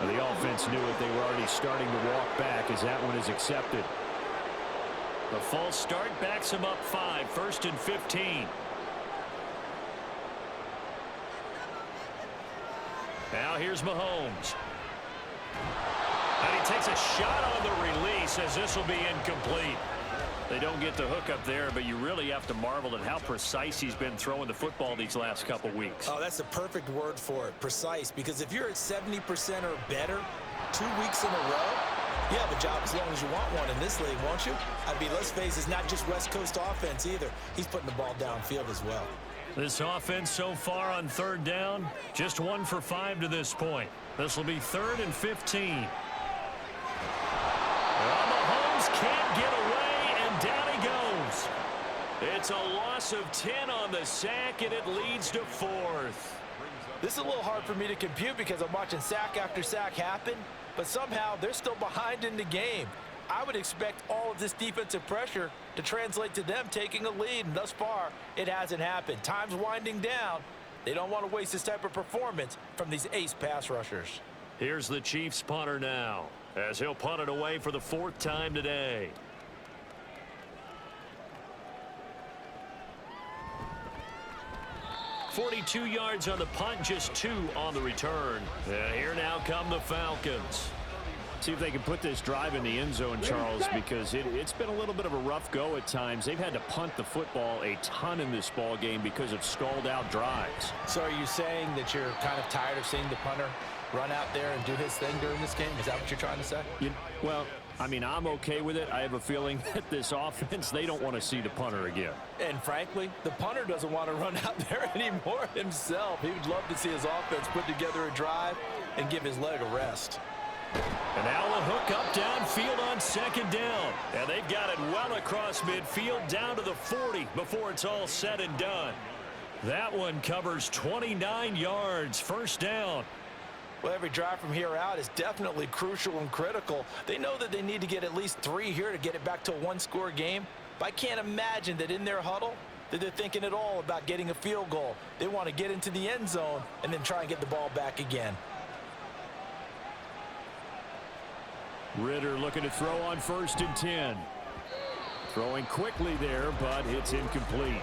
The offense knew it. They were already starting to walk back as that one is accepted. The false start backs him up 5. 1st and 15. Now here's Mahomes. And he takes a shot on the release as this will be incomplete. They don't get the hook up there, but you really have to marvel at how precise he's been throwing the football these last couple weeks. Oh, that's the perfect word for it, precise, because if you're at 70% or better 2 weeks in a row, you have a job as long as you want one in this league, won't you? I mean, let's face it, it's not just West Coast offense either. He's putting the ball downfield as well. This offense so far on third down, just 1 for 5 to this point. This will be 3rd and 15. Well, Mahomes can't get away, and down he goes. It's a loss of 10 on the sack, and it leads to 4th. This is a little hard for me to compute because I'm watching sack after sack happen, but somehow they're still behind in the game. I would expect all of this defensive pressure to translate to them taking a lead, and thus far, it hasn't happened. Time's winding down. They don't want to waste this type of performance from these ace pass rushers. Here's the Chiefs punter now, as he'll punt it away for the 4th time today. .42 yards on the punt, just 2 on the return. And here now come the Falcons. See if they can put this drive in the end zone, Charles, because it's been a little bit of a rough go at times. They've had to punt the football a ton in this ball game because of stalled-out drives. So are you saying that you're kind of tired of seeing the punter run out there and do his thing during this game? Is that what you're trying to say? Well, I mean, I'm okay with it. I have a feeling that this offense, they don't want to see the punter again. And frankly, the punter doesn't want to run out there anymore himself. He would love to see his offense put together a drive and give his leg a rest. And now a hook up downfield on 2nd down. And they've got it well across midfield down to the 40 before it's all said and done. That one covers 29 yards. 1st down. Well, every drive from here out is definitely crucial and critical. They know that they need to get at least 3 here to get it back to a 1-score game. But I can't imagine that in their huddle that they're thinking at all about getting a field goal. They want to get into the end zone and then try and get the ball back again. Ritter looking to throw on 1st and 10. Throwing quickly there, but it's incomplete.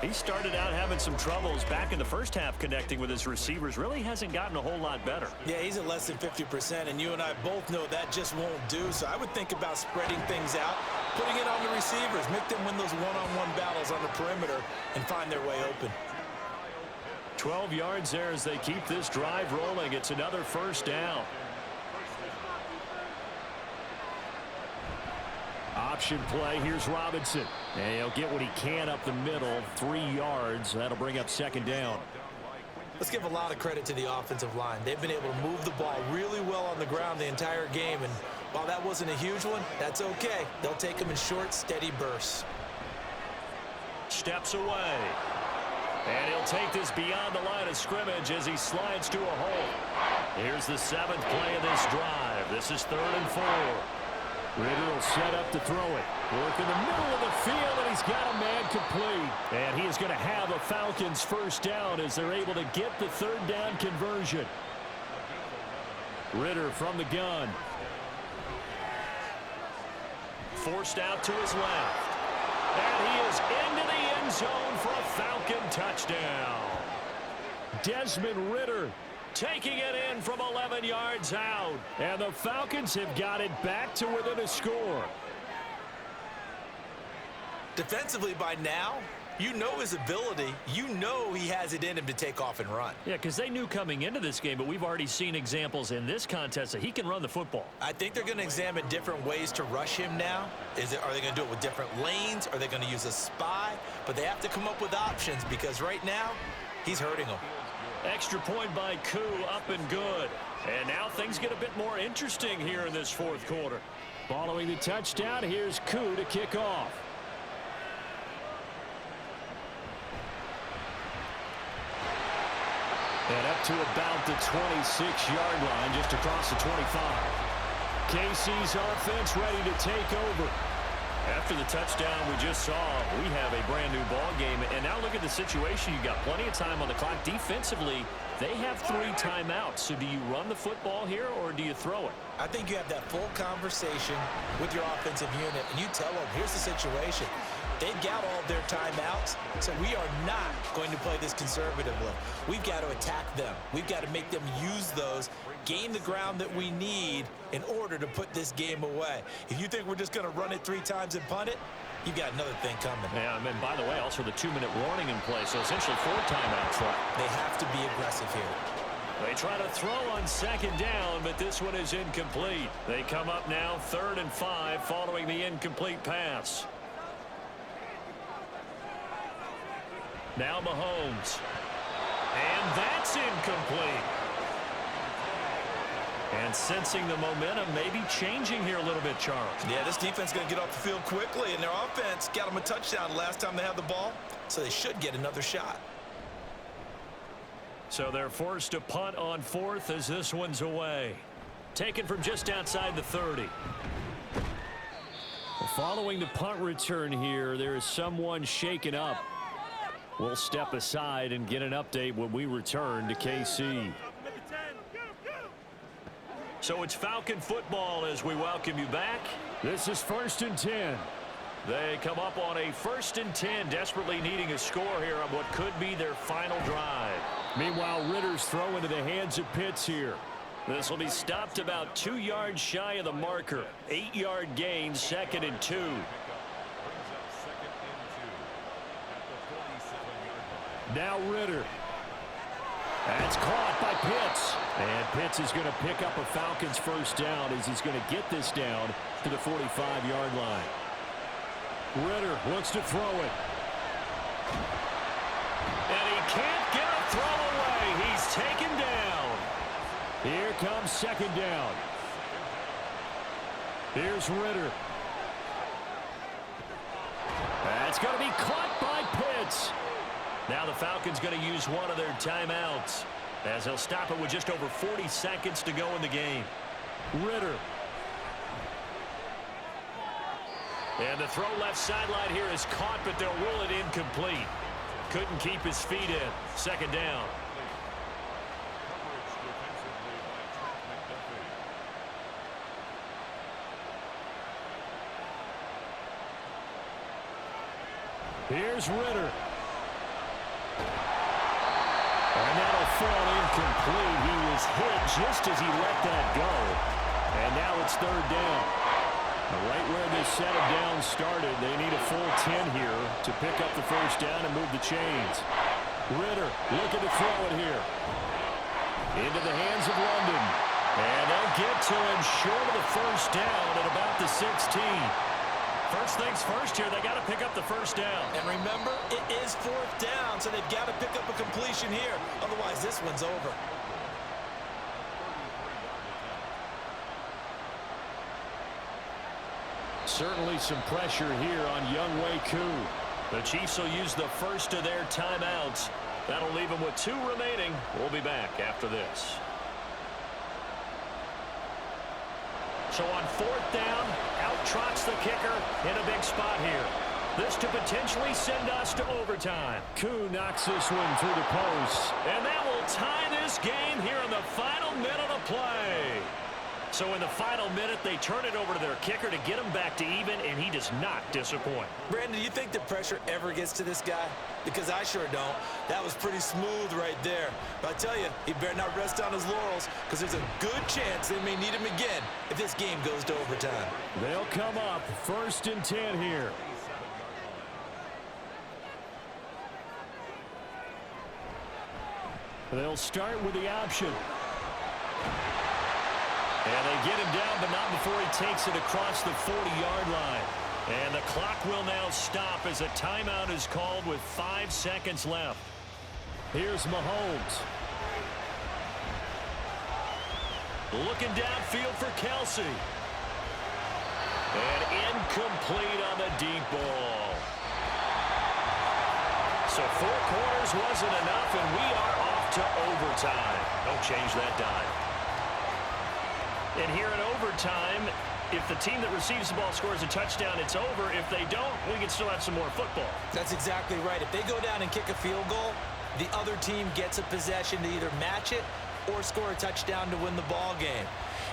He started out having some troubles back in the first half connecting with his receivers. Really hasn't gotten a whole lot better. Yeah, he's at less than 50%, and you and I both know that just won't do. So I would think about spreading things out, putting it on the receivers, make them win those one-on-one battles on the perimeter and find their way open. 12 yards there as they keep this drive rolling. It's another 1st down. Option play. Here's Robinson. And he'll get what he can up the middle. 3 yards. That'll bring up 2nd down. Let's give a lot of credit to the offensive line. They've been able to move the ball really well on the ground the entire game. And while that wasn't a huge one, that's okay. They'll take them in short, steady bursts. Steps away. And he'll take this beyond the line of scrimmage as he slides to a hole. Here's the 7th play of this drive. This is 3rd and 4. Ritter will set up to throw it. Work in the middle of the field, and he's got a man complete. And he is going to have a Falcons 1st down as they're able to get the 3rd down conversion. Ritter from the gun. Forced out to his left. And he is into the end zone for a Falcon touchdown. Desmond Ritter taking it in from 11 yards out. And the Falcons have got it back to within a score. Defensively by now, you know his ability. You know he has it in him to take off and run. Yeah, because they knew coming into this game, but we've already seen examples in this contest that he can run the football. I think they're going to examine different ways to rush him now. Are they going to do it with different lanes? Are they going to use a spy? But they have to come up with options because right now, he's hurting them. Extra point by Koo, up and good. And now things get a bit more interesting here in this 4th quarter. Following the touchdown, here's Koo to kick off. And up to about the 26-yard line, just across the 25. KC's offense ready to take over. After the touchdown we just saw, we have a brand new ball game. And now look at the situation. You've got plenty of time on the clock. Defensively, They have 3 timeouts. So do you run the football here or do you throw it? I think you have that full conversation with your offensive unit, and you tell them, here's the situation. They've got all of their timeouts, so we are not going to play this conservatively. We've got to attack them. We've got to make them use those, gain the ground that we need in order to put this game away. If you think we're just going to run it 3 times and punt it, you've got another thing coming. Yeah, and by the way, also the 2-minute warning in play, so essentially 4 timeouts left. They have to be aggressive here. They try to throw on 2nd down, but this one is incomplete. They come up now 3rd and 5 following the incomplete pass. Now Mahomes. And that's incomplete. And sensing the momentum maybe changing here a little bit, Charles. Yeah, this defense is going to get off the field quickly, and their offense got them a touchdown last time they had the ball, so they should get another shot. So they're forced to punt on 4th as this one's away. Taken from just outside the 30. Following the punt return here, there is someone shaken up. We'll step aside and get an update when we return to KC. So it's Falcon football as we welcome you back. This is 1st and 10. They come up on a 1st and 10, desperately needing a score here on what could be their final drive. Meanwhile, Ritter's throw into the hands of Pitts here. This will be stopped about 2 yards shy of the marker. 8-yard gain, 2nd and 2. Now Ritter. That's caught by Pitts. And Pitts is going to pick up a Falcons 1st down as he's going to get this down to the 45-yard line. Ritter looks to throw it. And he can't get a throw away. He's taken down. Here comes 2nd down. Here's Ritter. That's going to be caught by Pitts. Now the Falcons going to use one of their timeouts as they'll stop it with just over 40 seconds to go in the game. Ritter. And the throw left sideline here is caught, but they'll rule it incomplete. Couldn't keep his feet in. 2nd down. Here's Ritter. And that'll fall incomplete. He was hit just as he let that go. And now it's 3rd down. Right where this set of downs started, they need a full 10 here to pick up the 1st down and move the chains. Ritter looking to throw it here. Into the hands of London. And they'll get to him short of the 1st down at about the 16. First things first here, they got to pick up the 1st down. And remember, it is 4th down, so they've got to pick up a completion here. Otherwise, this one's over. Certainly some pressure here on Younghoe Koo. The Chiefs will use the 1st of their timeouts. That'll leave them with 2 remaining. We'll be back after this. So on 4th down, out trots the kicker in a big spot here. This to potentially send us to overtime. Koo knocks this one through the post. And that will tie this game here in the final minute of play. So in the final minute, they turn it over to their kicker to get him back to even, and he does not disappoint. Brandon, do you think the pressure ever gets to this guy? Because I sure don't. That was pretty smooth right there. But I tell you, he better not rest on his laurels, because there's a good chance they may need him again if this game goes to overtime. They'll come up 1st and 10 here. They'll start with the option. And they get him down, but not before he takes it across the 40-yard line. And the clock will now stop as a timeout is called with 5 seconds left. Here's Mahomes. Looking downfield for Kelsey. And incomplete on the deep ball. So 4 quarters wasn't enough, and we are off to overtime. Don't change that dime. And here in overtime, if the team that receives the ball scores a touchdown, it's over. If they don't, we can still have some more football. That's exactly right. If they go down and kick a field goal, the other team gets a possession to either match it or score a touchdown to win the ball game.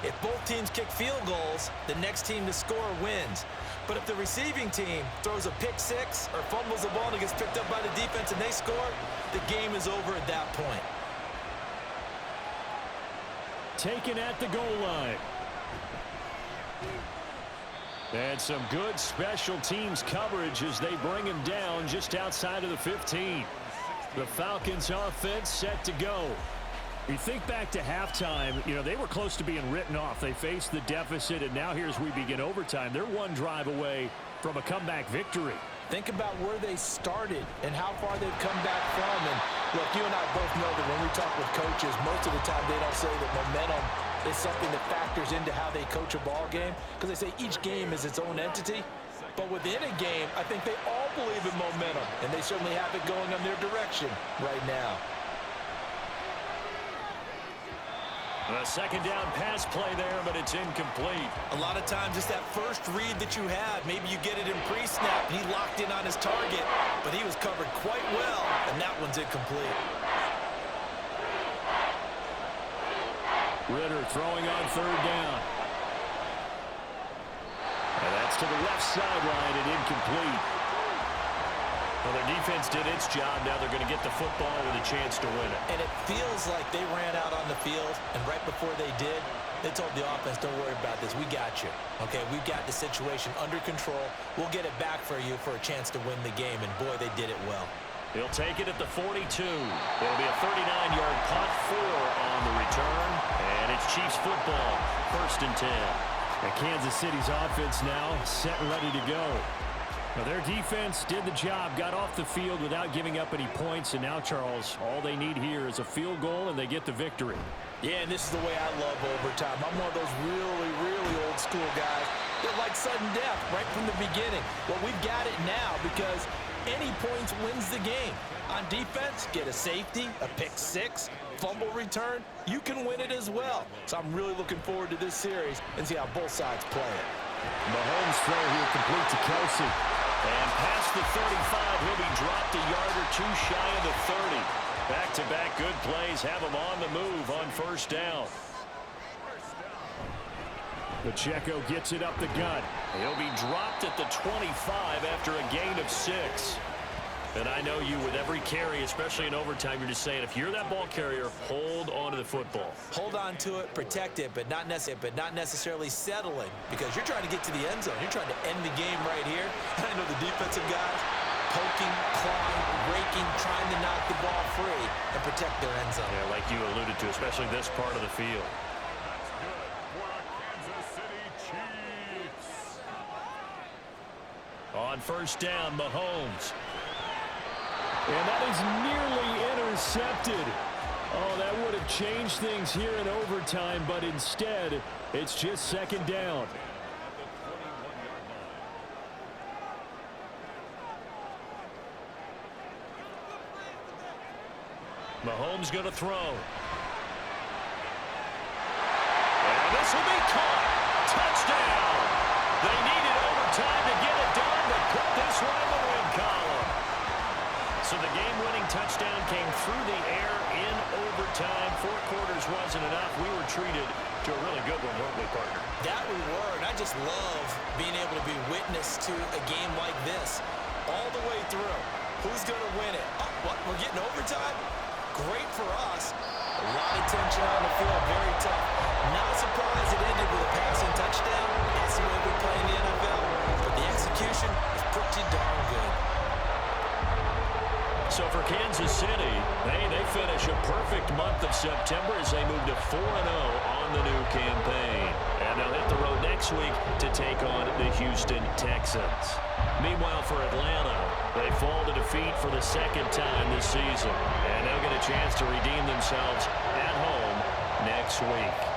If both teams kick field goals, the next team to score wins. But if the receiving team throws a pick six or fumbles the ball and it gets picked up by the defense and they score, the game is over at that point. Taken at the goal line. And some good special teams coverage as they bring him down just outside of the 15. The Falcons offense set to go. You think back to halftime, they were close to being written off. They faced the deficit, and now here's we begin overtime. They're one drive away from a comeback victory. Think about where they started and how far they've come back from. And look, you and I both know that when we talk with coaches, most of the time they don't say that momentum is something that factors into how they coach a ball game, because they say each game is its own entity. But within a game, I think they all believe in momentum, and they certainly have it going in their direction right now. A second down pass play there, but it's incomplete. A lot of times it's that first read that you have. Maybe you get it in pre-snap. He locked in on his target, but he was covered quite well, and that one's incomplete. Ritter throwing on third down. And that's to the left sideline and incomplete. Well, their defense did its job. Now they're going to get the football with a chance to win it. And it feels like they ran out on the field, and right before they did, they told the offense, don't worry about this. We got you. Okay, we've got the situation under control. We'll get it back for you for a chance to win the game, and boy, they did it well. He'll take it at the 42. It'll be a 39-yard punt, 4 on the return, and it's Chiefs football, 1st and 10. And Kansas City's offense now set and ready to go. Now, their defense did the job, got off the field without giving up any points, and now, Charles, all they need here is a field goal, and they get the victory. Yeah, and this is the way I love overtime. I'm one of those really, really old school guys that like sudden death right from the beginning. Well, we've got it now because any points wins the game. On defense, get a safety, a pick six, fumble return, you can win it as well. So I'm really looking forward to this series and see how both sides play it. Mahomes throw here complete to Kelsey. And past the 35, he'll be dropped a yard or two shy of the 30. Back-to-back good plays have him on the move on 1st down. Pacheco gets it up the gut. He'll be dropped at the 25 after a gain of 6. And I know you, with every carry, especially in overtime, you're just saying, if you're that ball carrier, hold on to the football. Hold on to it, protect it, but not necessarily settling, because you're trying to get to the end zone. You're trying to end the game right here. And I know the defensive guys poking, clawing, raking, trying to knock the ball free and protect their end zone. Yeah, like you alluded to, especially this part of the field. On 1st down, Mahomes. And that is nearly intercepted. Oh, that would have changed things here in overtime, but instead, it's just 2nd down. Mahomes going to throw. And this will be caught. Touchdown. They needed overtime to get it done, but put this one in the win column. So the game-winning touchdown came through the air in overtime. 4 quarters wasn't enough. We were treated to a really good one, weren't we, partner? That we were, and I just love being able to be witness to a game like this all the way through. Who's going to win it? Oh, what? We're getting overtime? Great for us. A lot of tension on the field, very tough. Not surprised it ended with a passing touchdown. That's the way we play in the NFL. But the execution is pretty darn good. So for Kansas City, they finish a perfect month of September as they move to 4-0 on the new campaign. And they'll hit the road next week to take on the Houston Texans. Meanwhile, for Atlanta, they fall to defeat for the 2nd time this season. And they'll get a chance to redeem themselves at home next week.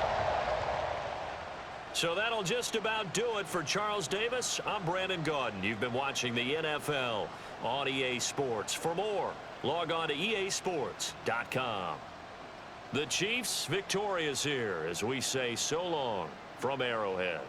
So that'll just about do it for Charles Davis. I'm Brandon Gaudin. You've been watching the NFL on EA Sports. For more, log on to easports.com. The Chiefs victorious here as we say so long from Arrowhead.